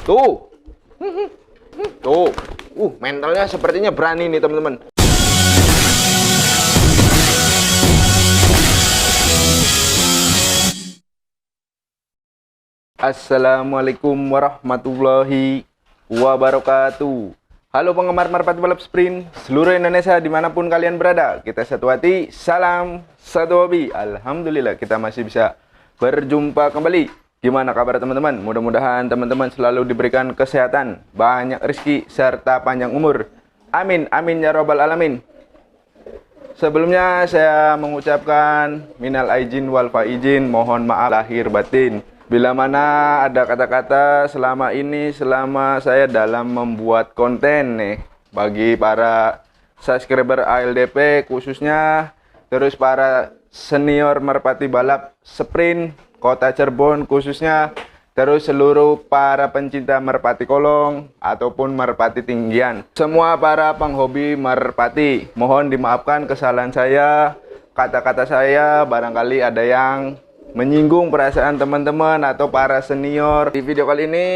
Tuh. Tuh. Mentalnya sepertinya berani nih, teman-teman. Assalamualaikum warahmatullahi wabarakatuh. Halo penggemar merpati balap sprint seluruh Indonesia dimanapun kalian berada. Kita satu hati, salam satu hobi. Alhamdulillah kita masih bisa berjumpa kembali. Gimana kabar teman-teman? Mudah-mudahan teman-teman selalu diberikan kesehatan, banyak rezeki, serta panjang umur. Amin, amin ya robbal alamin. Sebelumnya saya mengucapkan minal aijin wal faizin, mohon maaf lahir batin bila mana ada kata-kata selama saya dalam membuat konten nih, bagi para subscriber ALDP khususnya, terus para senior merpati balap sprint Kota Cirebon khususnya, terus seluruh para pencinta merpati kolong ataupun merpati tinggian, semua para penghobi merpati, mohon dimaafkan kesalahan saya, kata-kata saya barangkali ada yang menyinggung perasaan teman-teman atau para senior. Di video kali ini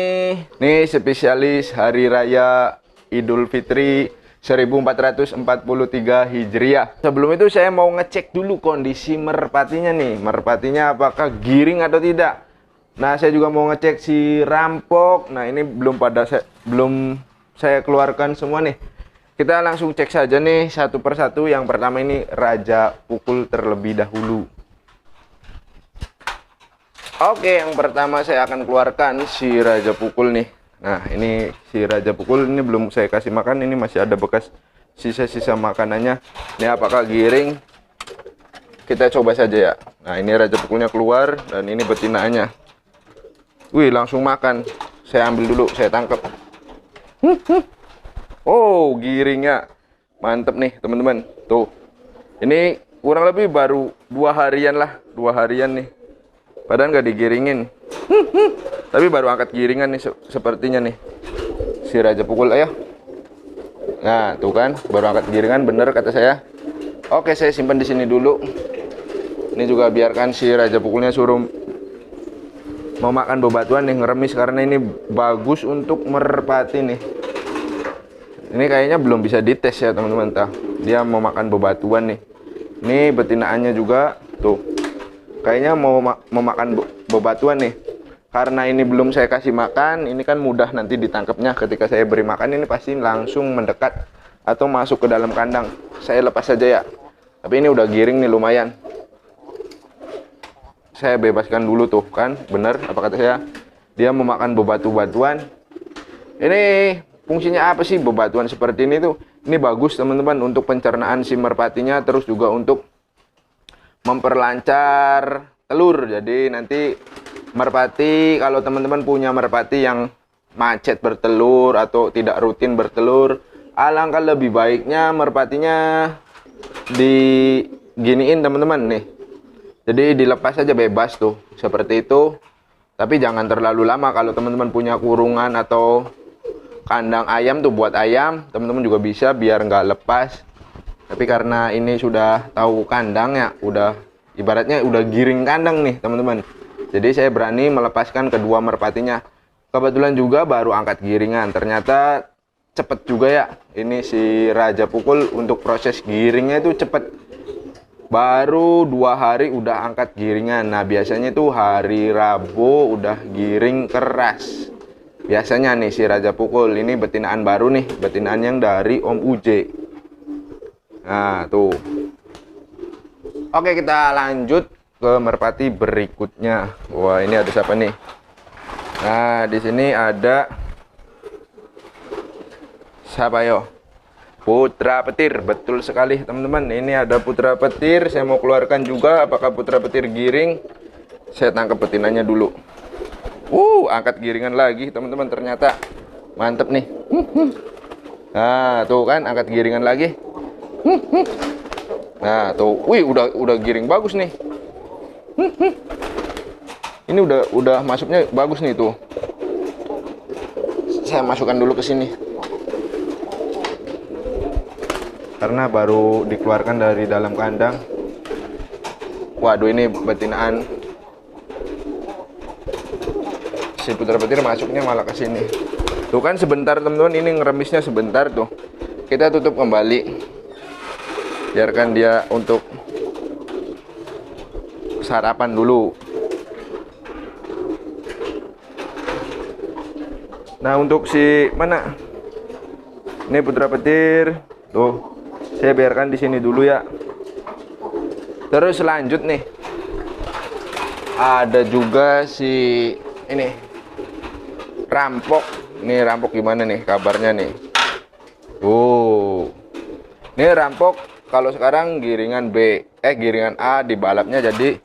nih spesialis Hari Raya Idul Fitri 1443 Hijriah. Sebelum itu saya mau ngecek dulu kondisi merpatinya nih. Merpatinya apakah giring atau tidak. Nah, saya juga mau ngecek si rampok. Nah, ini belum saya keluarkan semua nih. Kita langsung cek saja nih satu persatu. Yang pertama ini Raja Pukul terlebih dahulu. Oke, yang pertama saya akan keluarkan si Raja Pukul nih. Nah, ini si Raja Pukul ini belum saya kasih makan, ini masih ada bekas sisa-sisa makanannya. Ini apakah giring? Kita coba saja ya. Nah, ini Raja Pukulnya keluar dan ini betinaannya. Wih, langsung makan. Saya ambil dulu, saya tangkap. Oh, giringnya. Mantep nih, teman-teman. Tuh. Ini kurang lebih baru 2 harian lah, 2 harian nih. Padahal nggak digiringin, tapi baru angkat giringan nih sepertinya nih si Raja Pukul. Ayo, nah tuh kan baru angkat giringan, bener kata saya. Oke, saya simpan di sini dulu. Ini juga biarkan si Raja Pukulnya suruh mau makan bebatuan nih, ngeremis, karena ini bagus untuk merpati nih. Ini kayaknya belum bisa dites ya teman-teman, dia mau makan bebatuan nih. Ini betinaannya juga tuh. Kayaknya mau makan bebatuan nih. Karena ini belum saya kasih makan, ini kan mudah nanti ditangkapnya. Ketika saya beri makan ini pasti langsung mendekat atau masuk ke dalam kandang. Saya lepas saja ya. Tapi ini udah giring nih lumayan. Saya bebaskan dulu tuh kan. Bener apa kata saya? Dia mau makan bebatuan. Ini fungsinya apa sih bebatuan seperti ini tuh? Ini bagus teman-teman untuk pencernaan si merpatinya, terus juga untuk memperlancar telur. Jadi nanti merpati, kalau teman-teman punya merpati yang macet bertelur atau tidak rutin bertelur, alangkah lebih baiknya merpatinya diginiin teman-teman nih. Jadi dilepas aja bebas tuh seperti itu. Tapi jangan terlalu lama. Kalau teman-teman punya kurungan atau kandang ayam tuh buat ayam, teman-teman juga bisa biar nggak lepas. Tapi karena ini sudah tahu kandang ya, udah ibaratnya udah giring kandang nih teman-teman. Jadi saya berani melepaskan kedua merpatinya. Kebetulan juga baru angkat giringan. Ternyata cepet juga ya. Ini si Raja Pukul untuk proses giringnya itu cepet. Baru 2 hari udah angkat giringan. Nah, biasanya itu hari Rabu udah giring keras. Biasanya nih si Raja Pukul ini betinaan baru nih, betinaan yang dari Om Uje. Nah, tuh. Oke, kita lanjut ke merpati berikutnya. Wah, ini ada siapa nih? Nah, di sini ada siapa yo? Putra petir. Betul sekali, teman-teman. Ini ada putra petir. Saya mau keluarkan juga apakah putra petir giring. Saya tangkap betinanya dulu. Angkat giringan lagi, teman-teman. Ternyata mantep nih. Nah, tuh kan angkat giringan lagi. Nah, tuh. Wih, udah giring bagus nih. Ini udah masuknya bagus nih tuh. Saya masukkan dulu ke sini. Karena baru dikeluarkan dari dalam kandang. Waduh, ini betinaan si si putra petir masuknya malah ke sini. Tuh kan sebentar teman-teman, ini ngeremisnya sebentar tuh. Kita tutup kembali. Biarkan dia untuk sarapan dulu. Nah, untuk si mana? Ini putra petir. Tuh, saya biarkan di sini dulu ya. Terus lanjut nih. Ada juga si ini rampok. Ini rampok gimana nih kabarnya nih? Ini rampok kalau sekarang giringan B, giringan A dibalapnya jadi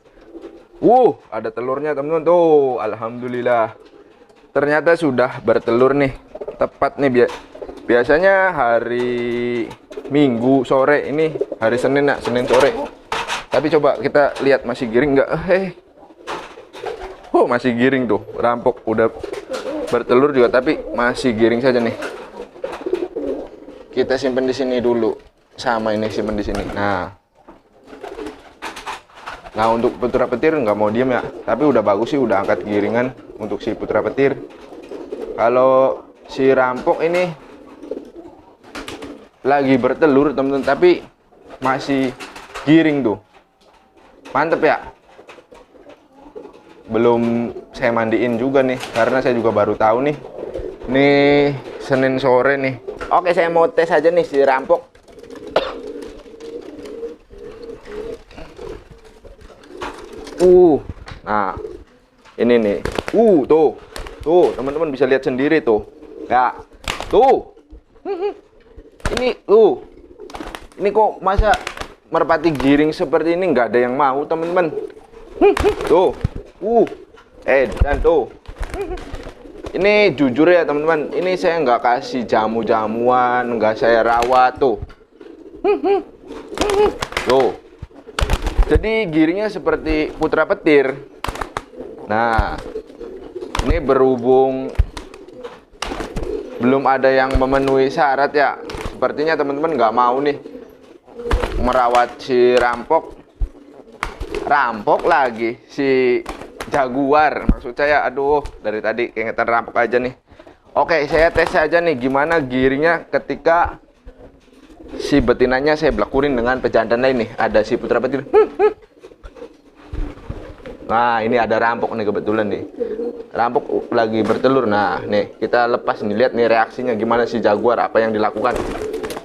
ada telurnya teman-teman tuh. Alhamdulillah. Ternyata sudah bertelur nih. Tepat nih biasanya hari Minggu sore, ini hari Senin ya, Senin sore. Tapi coba kita lihat masih giring nggak? Masih giring tuh. Rampok udah bertelur juga tapi masih giring saja nih. Kita simpan di sini dulu. Sama ini simpan di sini. Nah, untuk putra petir nggak mau diem ya. Tapi udah bagus sih, udah angkat giringan untuk si putra petir. Kalau si rampok ini lagi bertelur teman-teman, tapi masih giring tuh. Mantep ya. Belum saya mandiin juga nih, karena saya juga baru tahu nih. Nih Senin sore nih. Oke, saya mau tes aja nih si rampok. Nah, ini nih. Tuh, teman-teman bisa lihat sendiri tuh. Ya, tuh. Ini tuh. Ini kok masa merpati giring seperti ini nggak ada yang mau, teman-teman. Tuh. Dan tuh. Ini jujur ya teman-teman, ini saya nggak kasih jamu-jamuan, nggak saya rawat tuh. Tuh. Jadi giringnya seperti putra petir. Nah, ini berhubung belum ada yang memenuhi syarat ya. Sepertinya teman-teman nggak mau nih merawat si rampok lagi si jaguar, maksud saya. Aduh, dari tadi keingetan rampok aja nih. Oke, saya tes aja nih gimana giringnya ketika si betinanya saya belakurin dengan pejantan lain nih. Ada si putra petir. Nah, ini ada rampok nih kebetulan nih. Rampok lagi bertelur. Nah, nih kita lepas nih, lihat nih reaksinya gimana si jaguar, apa yang dilakukan.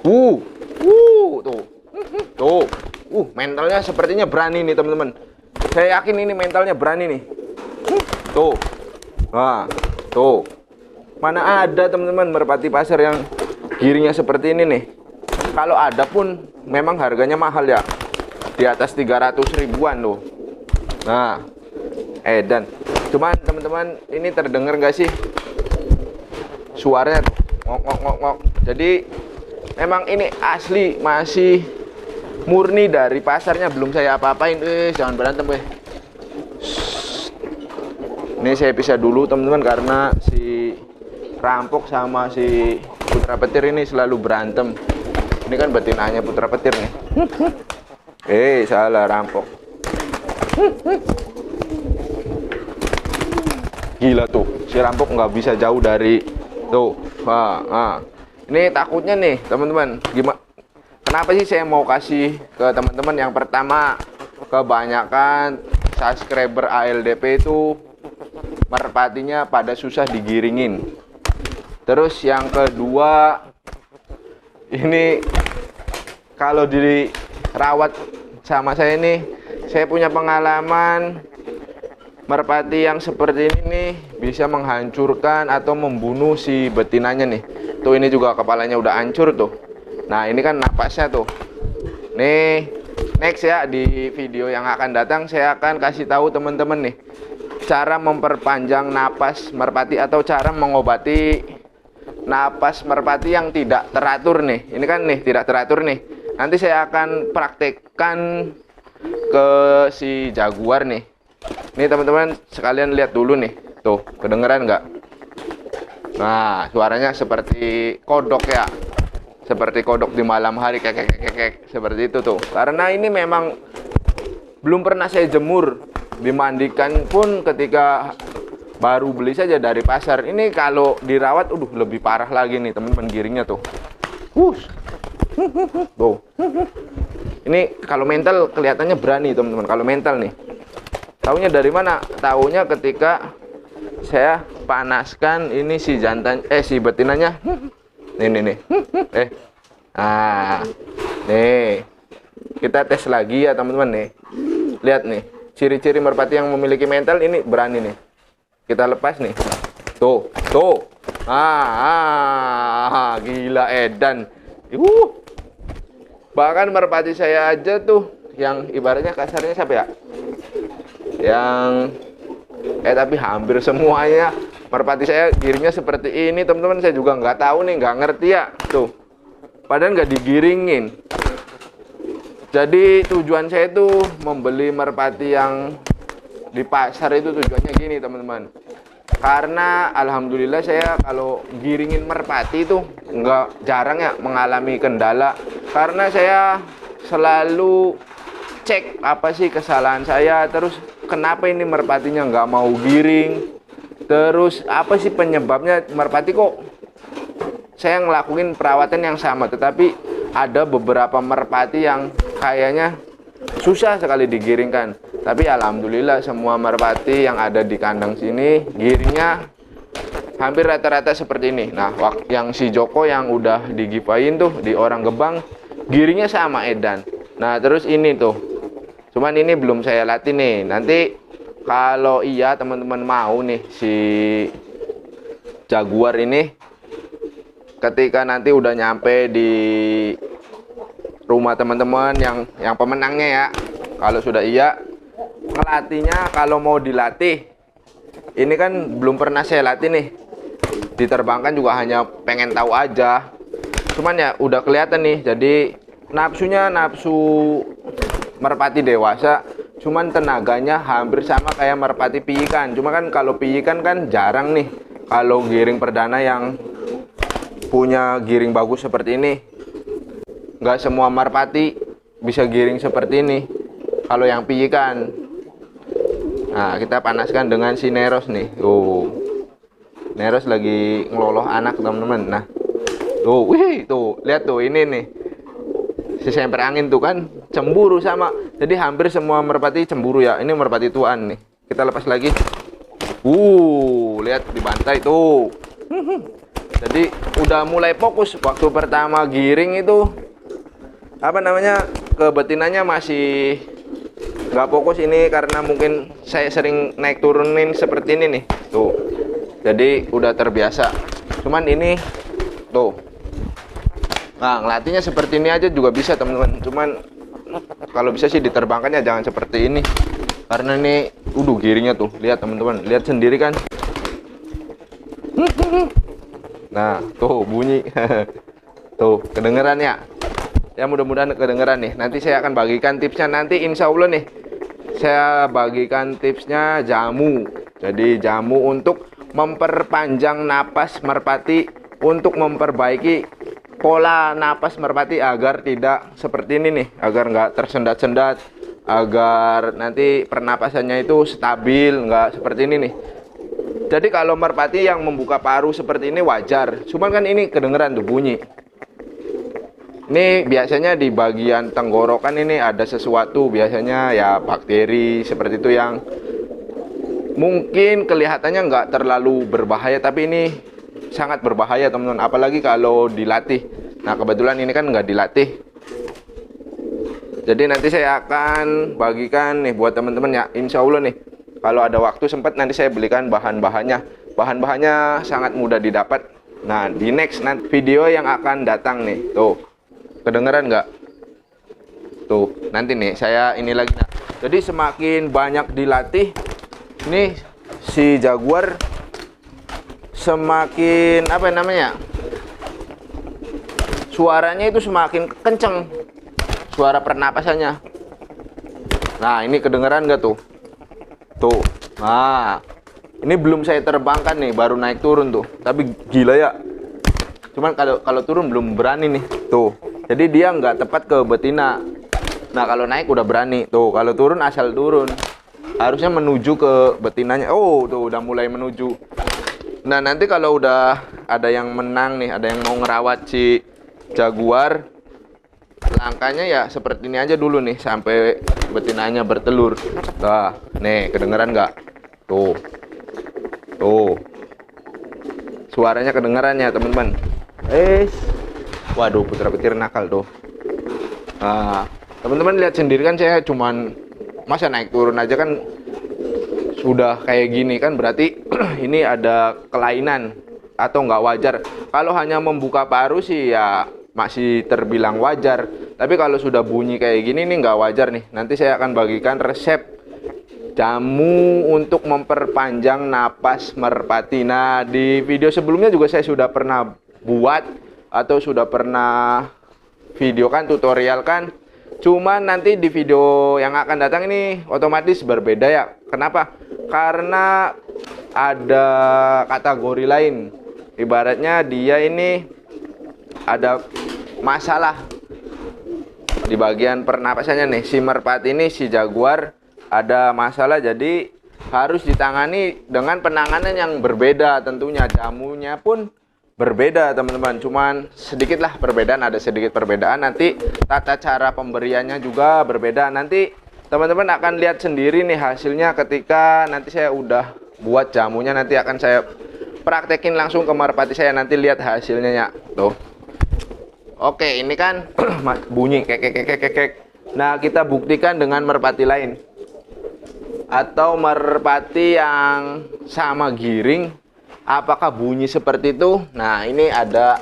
Tuh. Mentalnya sepertinya berani nih teman-teman. Saya yakin ini mentalnya berani nih. Tuh. Nah, tuh. Mana ada teman-teman merpati pasar yang giringnya seperti ini nih. Kalau ada pun memang harganya mahal ya. Di atas 300 ribuan tuh. Nah, dan cuman teman-teman, ini terdengar nggak sih suaranya? Ngok. Jadi memang ini asli, masih murni dari pasarnya, belum saya apa-apain. Jangan berantem Ini saya pisah dulu teman-teman, karena si rampok sama si putra petir ini selalu berantem. Ini kan betinanya putra petir nih. Salah rampok. Gila tuh, si rampok nggak bisa jauh dari tuh. Ini takutnya nih teman-teman, gimana? Kenapa sih saya mau kasih ke teman-teman? Yang pertama, kebanyakan subscriber ALDP itu merpatinya pada susah digiringin. Terus yang kedua, ini kalau dirawat sama saya nih, saya punya pengalaman merpati yang seperti ini nih bisa menghancurkan atau membunuh si betinanya nih. Tuh, ini juga kepalanya udah hancur tuh. Nah, ini kan napasnya tuh. Nih, next ya, di video yang akan datang saya akan kasih tahu teman-teman nih cara memperpanjang napas merpati atau cara mengobati napas merpati yang tidak teratur nih. Ini kan nih tidak teratur nih. Nanti saya akan praktekkan ke si jaguar nih. Nih teman-teman sekalian lihat dulu nih. Tuh, kedengeran nggak? Nah, suaranya seperti kodok ya. Seperti kodok di malam hari, kek seperti itu tuh. Karena ini memang belum pernah saya jemur, dimandikan pun ketika Baru beli saja dari pasar. Ini kalau dirawat, lebih parah lagi nih teman-teman giringnya tuh. Tuh. Ini kalau mental kelihatannya berani teman-teman. Kalau mental nih. Taunya dari mana? Taunya ketika saya panaskan ini si jantan, si betinanya. Nih. Nah, nih. Kita tes lagi ya teman-teman nih. Lihat nih, ciri-ciri merpati yang memiliki mental ini berani nih. Kita lepas nih. Tuh. Gila edan. Bahkan merpati saya aja tuh yang ibaratnya kasarnya siapa ya? Tapi hampir semuanya merpati saya giringnya seperti ini teman-teman. Saya juga nggak tahu nih, nggak ngerti ya. Tuh. Padahal nggak digiringin. Jadi tujuan saya itu membeli merpati yang di pasar itu tujuannya gini teman-teman. Karena alhamdulillah saya kalau giringin merpati itu jarang ya mengalami kendala. Karena saya selalu cek apa sih kesalahan saya, terus kenapa ini merpatinya nggak mau giring, terus apa sih penyebabnya merpati kok saya ngelakuin perawatan yang sama, tetapi ada beberapa merpati yang kayaknya susah sekali digiringkan. Tapi alhamdulillah semua merpati yang ada di kandang sini giringnya hampir rata-rata seperti ini. Nah, yang si Joko yang udah digipain tuh di Orang Gebang giringnya sama edan. Nah, terus ini tuh. Cuman ini belum saya latih nih. Nanti kalau iya teman-teman mau nih si Jaguar ini, ketika nanti udah nyampe di rumah teman-teman yang pemenangnya ya, kalau sudah iya ngelatihnya, kalau mau dilatih ini kan belum pernah saya latih nih, diterbangkan juga hanya pengen tahu aja. Cuman ya udah kelihatan nih, jadi nafsunya nafsu merpati dewasa, cuman tenaganya hampir sama kayak merpati piikan. Cuma kan kalau piikan kan jarang nih kalau giring perdana yang punya giring bagus seperti ini. Nggak semua merpati bisa giring seperti ini kalau yang piikan. Nah, kita panaskan dengan si Neros nih. Neros lagi ngeloloh anak teman-teman. Nah, tuh lihat tuh ini nih, si semper angin tuh kan cemburu sama. Jadi hampir semua merpati cemburu ya. Ini merpati tuan nih. Kita lepas lagi. Lihat dibantai tuh. Jadi udah mulai fokus. Waktu pertama giring itu kebetinannya masih nggak fokus. Ini karena mungkin saya sering naik turunin seperti ini nih. Tuh. Jadi udah terbiasa. Cuman ini tuh. Nah, ngelatihnya seperti ini aja juga bisa teman-teman. Cuman kalau bisa sih diterbangkannya jangan seperti ini. Karena ini giringnya tuh. Lihat teman-teman, lihat sendiri kan. Nah, tuh bunyi. Tuh, kedengeran ya? Ya mudah-mudahan kedengeran nih. Nanti saya akan bagikan tipsnya. Nanti insya Allah nih saya bagikan tipsnya jamu. Jadi jamu untuk memperpanjang napas merpati, untuk memperbaiki pola napas merpati agar tidak seperti ini nih, agar nggak tersendat-sendat, agar nanti pernapasannya itu stabil, nggak seperti ini nih. Jadi kalau merpati yang membuka paru seperti ini wajar, cuman kan ini kedengeran tuh bunyi. Ini biasanya di bagian tenggorokan ini ada sesuatu, biasanya ya bakteri seperti itu yang mungkin kelihatannya nggak terlalu berbahaya, tapi ini sangat berbahaya teman-teman, apalagi kalau dilatih. Nah kebetulan ini kan nggak dilatih. Jadi nanti saya akan bagikan nih buat teman-teman ya, insya Allah nih kalau ada waktu sempat nanti saya belikan bahan-bahannya. Bahan-bahannya sangat mudah didapat. Nah di next nanti video yang akan datang nih, tuh kedengeran nggak? Tuh nanti nih saya ini lagi. Nah, jadi semakin banyak dilatih nih si Jaguar, semakin suaranya itu semakin kenceng, suara pernapasannya. Nah ini kedengeran nggak tuh? Tuh. Nah ini belum saya terbangkan nih, baru naik turun tuh, tapi gila ya. Cuman kalau turun belum berani nih. Tuh. Jadi dia nggak tepat ke betina. Nah kalau naik udah berani. Tuh kalau turun asal turun. harusnya menuju ke betinanya. Oh, tuh udah mulai menuju. Nah, nanti kalau udah ada yang menang nih, ada yang mau ngerawat si jaguar, langkahnya ya seperti ini aja dulu nih sampai betinanya bertelur. Nah, nih kedengeran nggak? Tuh. Tuh. Suaranya kedengeran ya, teman-teman. Waduh, putra petir nakal tuh. Nah, teman-teman lihat sendiri kan, saya cuman masa naik turun aja kan sudah kayak gini kan, berarti ini ada kelainan atau nggak wajar. Kalau hanya membuka paruh sih ya masih terbilang wajar, tapi kalau sudah bunyi kayak gini nih nggak wajar nih. Nanti saya akan bagikan resep jamu untuk memperpanjang napas merpati. Nah, di video sebelumnya juga saya sudah pernah buat atau sudah pernah videokan, tutorial kan. Cuman nanti di video yang akan datang ini otomatis berbeda ya. Kenapa? Karena ada kategori lain. Ibaratnya dia ini ada masalah di bagian pernapasannya nih. Si merpati ini, si jaguar ada masalah, jadi harus ditangani dengan penanganan yang berbeda tentunya. Jamunya pun berbeda, teman-teman. Cuman sedikit lah perbedaan, ada sedikit perbedaan. Nanti tata cara pemberiannya juga berbeda. Nanti teman-teman akan lihat sendiri nih hasilnya ketika nanti saya udah buat jamunya. Nanti akan saya praktekin langsung ke merpati saya, nanti lihat hasilnya ya. Tuh. Oke, ini kan bunyi kek. Nah, kita buktikan dengan merpati lain atau merpati yang sama giring, apakah bunyi seperti itu. Nah, ini ada,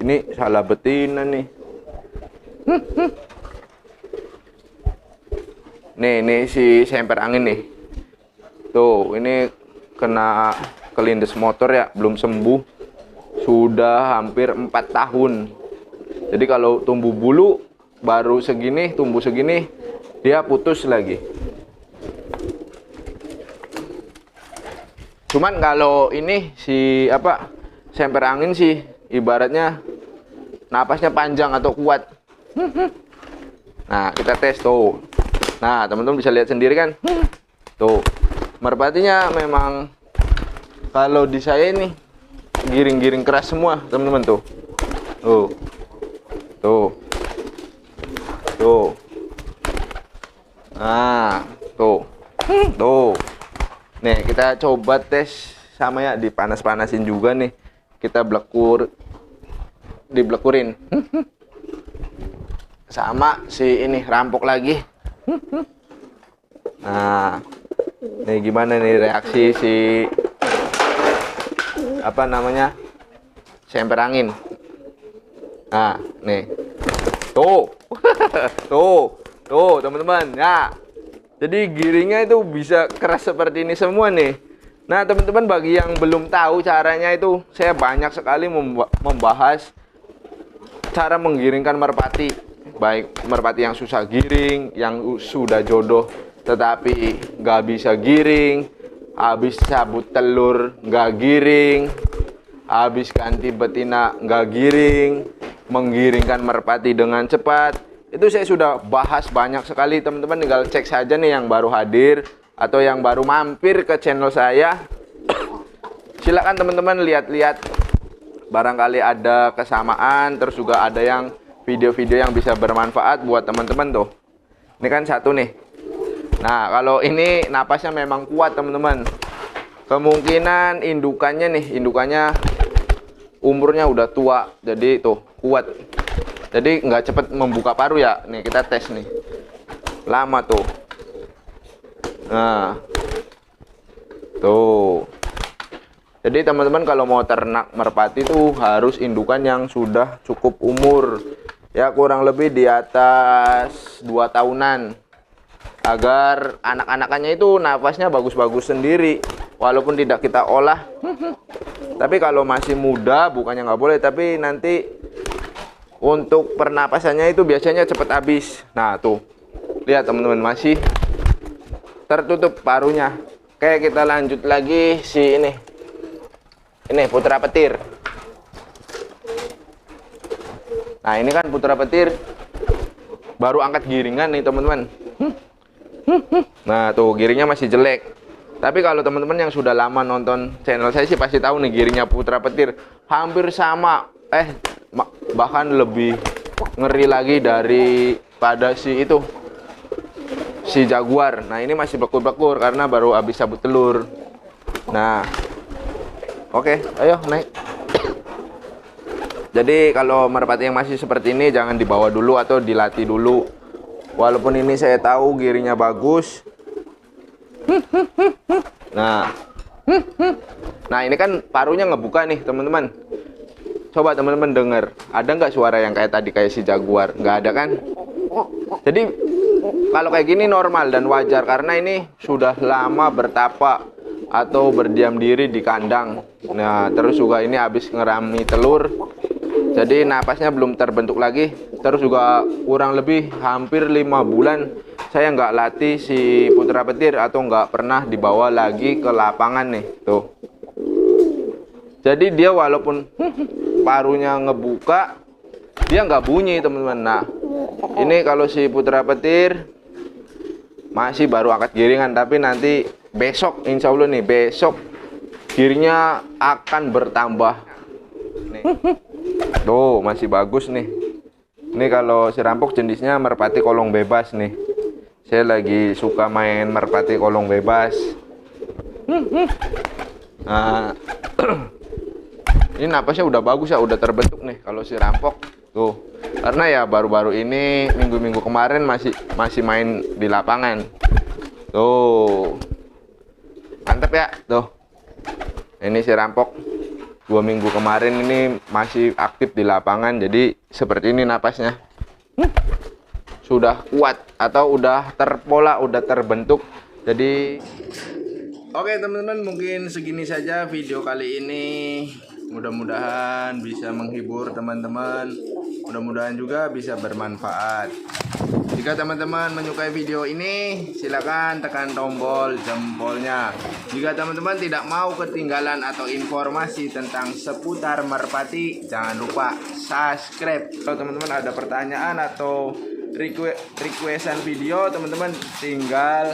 ini salah betina nih. Nih si semper angin nih. Tuh, ini kena kelindes motor ya, belum sembuh. Sudah hampir 4 tahun. Jadi kalau tumbuh bulu baru segini, tumbuh segini, dia putus lagi. Cuman kalau ini si semper angin sih ibaratnya napasnya panjang atau kuat. Nah, kita tes tuh. Nah, teman-teman bisa lihat sendiri kan. Tuh, merpatinya memang kalau di saya ini giring-giring keras semua, teman-teman tuh. Tuh. Nah, tuh. Nih, kita coba tes sama ya, dipanas-panasin juga nih. Kita diblekurin. Sama si ini rampok lagi. Nah, nih gimana nih reaksi si semper angin. Nah, nih. Tuh. Tuh, teman-teman. Ya. Jadi giringnya itu bisa keras seperti ini semua nih. Nah, teman-teman, bagi yang belum tahu caranya itu, saya banyak sekali membahas cara menggiringkan merpati. Baik merpati yang susah giring, yang sudah jodoh tetapi nggak bisa giring, habis cabut telur nggak giring, habis ganti betina nggak giring, menggiringkan merpati dengan cepat. Itu saya sudah bahas banyak sekali, teman-teman. Tinggal cek saja nih yang baru hadir atau yang baru mampir ke channel saya. Silakan teman-teman lihat-lihat, barangkali ada kesamaan, terus juga ada yang video-video yang bisa bermanfaat buat teman-teman tuh. Ini kan satu nih. Nah, kalau ini napasnya memang kuat, teman-teman. Kemungkinan indukannya umurnya udah tua, jadi tuh kuat. Jadi nggak cepet membuka paruh ya. Nih kita tes nih. Lama tuh. Nah, tuh. Jadi teman-teman kalau mau ternak merpati tuh harus indukan yang sudah cukup umur. Ya kurang lebih di atas 2 tahunan. Agar anak-anakannya itu nafasnya bagus-bagus sendiri. Walaupun tidak kita olah. Tapi kalau masih muda bukannya nggak boleh, tapi nanti untuk pernapasannya itu biasanya cepat habis. Nah tuh, lihat teman-teman, masih tertutup paruhnya. Oke, kita lanjut lagi si ini putra petir. Nah, ini kan putra petir baru angkat giringan nih, teman-teman. Nah tuh giringnya masih jelek. Tapi kalau teman-teman yang sudah lama nonton channel saya sih pasti tahu nih giringnya Putra Petir hampir sama, bahkan lebih ngeri lagi daripada si Jaguar. Nah ini masih bekur-bekur karena baru habis cabut telur. Nah oke, ayo naik. Jadi kalau merpati yang masih seperti ini jangan dibawa dulu atau dilatih dulu. Walaupun ini saya tahu giringnya bagus. Nah ini kan parunya ngebuka nih teman-teman. Coba teman-teman dengar, ada nggak suara yang kayak tadi kayak si Jaguar? Nggak ada kan? Jadi kalau kayak gini normal dan wajar karena ini sudah lama bertapa atau berdiam diri di kandang. Nah terus juga ini habis ngerami telur, jadi napasnya belum terbentuk lagi. Terus juga kurang lebih hampir 5 bulan saya nggak latih si Putra Petir atau nggak pernah dibawa lagi ke lapangan nih tuh. Jadi dia walaupun parunya ngebuka, dia nggak bunyi teman-teman. Nah ini kalau si Putra Petir masih baru angkat giringan, tapi nanti besok insya Allah nih, besok giringnya akan bertambah nih. Tuh masih bagus nih. Ini kalau si Rampok jenisnya merpati kolong bebas nih. Saya lagi suka main merpati kolong bebas. Nah ini napasnya udah bagus ya, udah terbentuk nih kalau si Rampok tuh. Karena ya baru-baru ini minggu-minggu kemarin masih main di lapangan. Tuh. Mantap ya, tuh. Ini si Rampok 2 minggu kemarin ini masih aktif di lapangan, jadi seperti ini napasnya. Sudah kuat atau udah terpola, udah terbentuk. Jadi oke teman-teman, mungkin segini saja video kali ini. Mudah-mudahan bisa menghibur teman-teman, mudah-mudahan juga bisa bermanfaat. Jika teman-teman menyukai video ini, silakan tekan tombol jempolnya. Jika teman-teman tidak mau ketinggalan atau informasi tentang seputar merpati, jangan lupa subscribe. Kalau teman-teman ada pertanyaan atau requestan video, teman-teman tinggal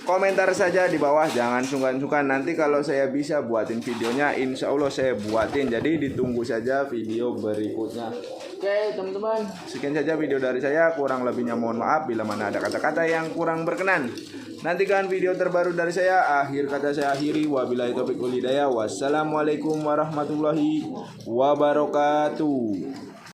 komentar saja di bawah, jangan sungkan-sungkan. Nanti kalau saya bisa buatin videonya, insya Allah saya buatin. Jadi ditunggu saja video berikutnya. Oke teman-teman, sekian saja video dari saya. Kurang lebihnya mohon maaf bila mana ada kata-kata yang kurang berkenan. Nantikan video terbaru dari saya. Akhir kata saya akhiri. Wabillahi taufiq wal hidayah. Wassalamualaikum warahmatullahi wabarakatuh.